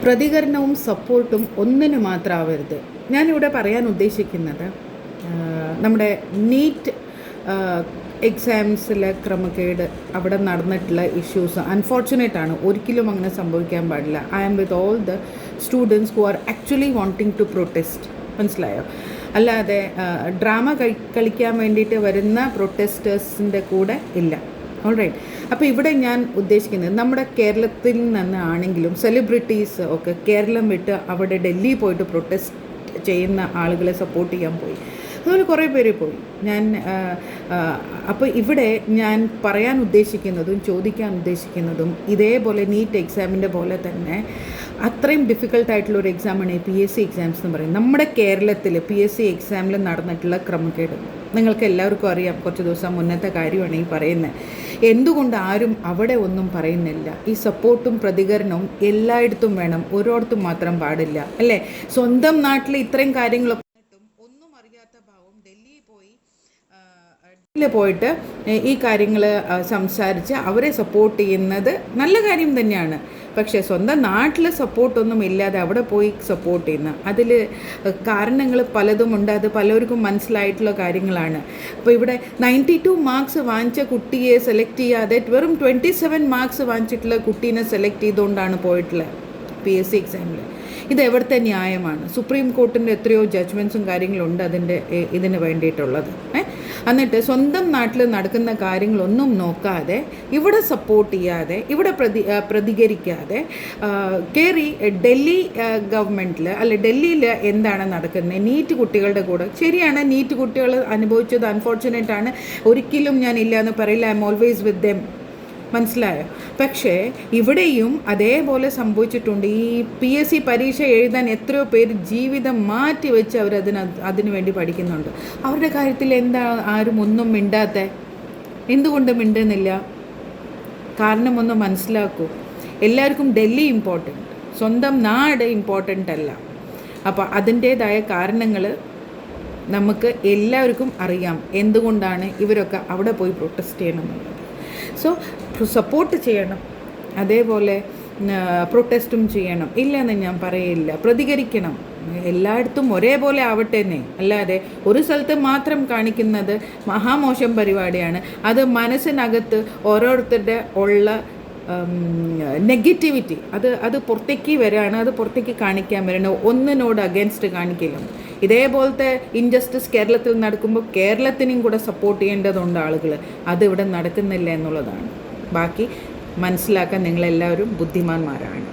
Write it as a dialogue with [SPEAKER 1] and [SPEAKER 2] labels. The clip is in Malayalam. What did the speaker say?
[SPEAKER 1] പ്രതികരണവും സപ്പോർട്ടും ഒന്നിന് മാത്രമാവരുത്. ഞാനിവിടെ പറയാൻ ഉദ്ദേശിക്കുന്നത് നമ്മുടെ നീറ്റ് എക്സാംസിലെ ക്രമക്കേട് അവിടെ നടന്നിട്ടുള്ള ഇഷ്യൂസ് അൺഫോർച്ചുനേറ്റ് ആണ്. ഒരിക്കലും അങ്ങനെ സംഭവിക്കാൻ പാടില്ല. I am with all the students who are actually wanting to protest. മനസ്സിലായോ? അല്ലാതെ ഡ്രാമ കളിക്കാൻ വേണ്ടിയിട്ട് വരുന്ന പ്രൊട്ടസ്റ്റേഴ്സിൻ്റെ കൂടെ ഇല്ല. ഓൾറൈറ്റ്. അപ്പോൾ ഇവിടെ ഞാൻ ഉദ്ദേശിക്കുന്നത് നമ്മുടെ കേരളത്തിൽ നിന്നാണെങ്കിലും സെലിബ്രിറ്റീസ് ഒക്കെ കേരളം വിട്ട് അവിടെ ഡൽഹി പോയിട്ട് പ്രൊട്ടസ്റ്റ് ചെയ്യുന്ന ആളുകളെ സപ്പോർട്ട് ചെയ്യാൻ പോയി. അതുപോലെ കുറേ പേര് പോയി. അപ്പോൾ ഇവിടെ ഞാൻ പറയാൻ ഉദ്ദേശിക്കുന്നതും ചോദിക്കാൻ ഉദ്ദേശിക്കുന്നതും ഇതേപോലെ നീറ്റ് എക്സാമിൻ്റെ പോലെ തന്നെ അത്രയും ഡിഫിക്കൽട്ടായിട്ടുള്ളൊരു എക്സാമാണ് PSC എക്സാംസ് എന്ന് പറയുന്നത്. നമ്മുടെ കേരളത്തിൽ PSC എക്സാമിൽ നടന്നിട്ടുള്ള ക്രമക്കേട് നിങ്ങൾക്ക് എല്ലാവർക്കും അറിയാം. കുറച്ച് ദിവസം മുന്നത്തെ കാര്യമാണ് ഈ പറയുന്നത്. എന്തുകൊണ്ട് ആരും അവിടെ ഒന്നും പറയുന്നില്ല? ഈ സപ്പോർട്ടും പ്രതികരണവും എല്ലായിടത്തും വേണം, ഓരോടത്തും മാത്രം പാടില്ല, അല്ലേ? സ്വന്തം നാട്ടിൽ ഇത്രയും കാര്യങ്ങളൊക്കെ ഒന്നും അറിയാത്ത ഭാവം ഡൽഹിയിൽ പോയിട്ട് ഈ കാര്യങ്ങൾ സംസാരിച്ച് അവരെ സപ്പോർട്ട് ചെയ്യുന്നത് നല്ല കാര്യം തന്നെയാണ്. പക്ഷേ സ്വന്തം നാട്ടിൽ സപ്പോർട്ടൊന്നും ഇല്ലാതെ അവിടെ പോയി സപ്പോർട്ട് ചെയ്യുന്ന അതിൽ കാരണങ്ങൾ പലതുമുണ്ട്. അത് പലർക്കും മനസ്സിലായിട്ടുള്ള കാര്യങ്ങളാണ്. അപ്പോൾ ഇവിടെ 92 മാർക്സ് വാങ്ങിച്ച കുട്ടിയെ സെലക്ട് ചെയ്യാതെ വെറും 27 മാർക്സ് വാങ്ങിച്ചിട്ടുള്ള കുട്ടീനെ സെലക്ട് ചെയ്തുകൊണ്ടാണ് പോയിട്ടുള്ളത് PSC എക്സാമിൽ. ഇത് എവിടുത്തെ ന്യായമാണ്? സുപ്രീം കോർട്ടിൻ്റെ എത്രയോ ജഡ്ജ്മെൻറ്റ്സും കാര്യങ്ങളുണ്ട് ഇതിന് വേണ്ടിയിട്ടുള്ളത്. എന്നിട്ട് സ്വന്തം നാട്ടിൽ നടക്കുന്ന കാര്യങ്ങളൊന്നും നോക്കാതെ ഇവിടെ സപ്പോർട്ട് ചെയ്യാതെ ഇവിടെ പ്രതികരിക്കാതെ കയറി ഡൽഹി ഗവൺമെൻറ്റിൽ അല്ലെ ഡൽഹിയിൽ എന്താണ് നടക്കുന്നത്? നീറ്റ് കുട്ടികളുടെ കൂടെ ശരിയാണ്, നീറ്റ് കുട്ടികൾ അനുഭവിച്ചത് അൺഫോർച്ചുനേറ്റ് ആണ്. ഒരിക്കലും ഞാൻ ഇല്ല എന്ന് പറയില്ല. I M always with them. മനസ്സിലായോ? പക്ഷേ ഇവിടെയും അതേപോലെ സംഭവിച്ചിട്ടുണ്ട്. ഈ PSC പരീക്ഷ എഴുതാൻ എത്രയോ പേര് ജീവിതം മാറ്റി വെച്ച് അതിനു വേണ്ടി പഠിക്കുന്നുണ്ട്. അവരുടെ കാര്യത്തിൽ എന്താ ആരും ഒന്നും മിണ്ടാത്ത? എന്തുകൊണ്ട് മിണ്ടുന്നില്ല? കാരണമൊന്ന് മനസ്സിലാക്കൂ. എല്ലാവർക്കും ഡൽഹി ഇമ്പോർട്ടൻ്റ്, സ്വന്തം നാട് ഇമ്പോർട്ടൻ്റ് അല്ല. അപ്പോൾ അതിൻ്റേതായ കാരണങ്ങൾ നമുക്ക് എല്ലാവർക്കും അറിയാം എന്തുകൊണ്ടാണ് ഇവരൊക്കെ അവിടെ പോയി പ്രൊട്ടസ്റ്റ് ചെയ്യണമെന്നുള്ളത്. സോ സപ്പോർട്ട് ചെയ്യണം, അതേപോലെ പ്രൊട്ടസ്റ്റും ചെയ്യണം, ഇല്ലെന്ന് ഞാൻ പറയില്ല. പ്രതികരിക്കണം, എല്ലായിടത്തും ഒരേപോലെ ആവട്ടെ എന്നേ. അല്ലാതെ ഒരു സ്ഥലത്ത് മാത്രം കാണിക്കുന്നത് മഹാമോശം പരിപാടിയാണ്. അത് മനസ്സിനകത്ത് ഓരോരുത്തരുടെ ഉള്ള നെഗറ്റിവിറ്റി അത് പുറത്തേക്ക് വരികയാണ്, അത് പുറത്തേക്ക് കാണിക്കാൻ വരണം. ഒന്നിനോട് അഗേൻസ്റ്റ് കാണിക്കില്ല. ഇതേപോലത്തെ ഇൻജസ്റ്റിസ് കേരളത്തിൽ നടക്കുമ്പോൾ കേരളത്തിനും കൂടെ സപ്പോർട്ട് ചെയ്യേണ്ടതുണ്ട് ആളുകൾ. അതിവിടെ നടക്കുന്നില്ല എന്നുള്ളതാണ്. ബാക്കി മനസ്സിലാക്കാൻ നിങ്ങളെല്ലാവരും ബുദ്ധിമാന്മാരാണ്.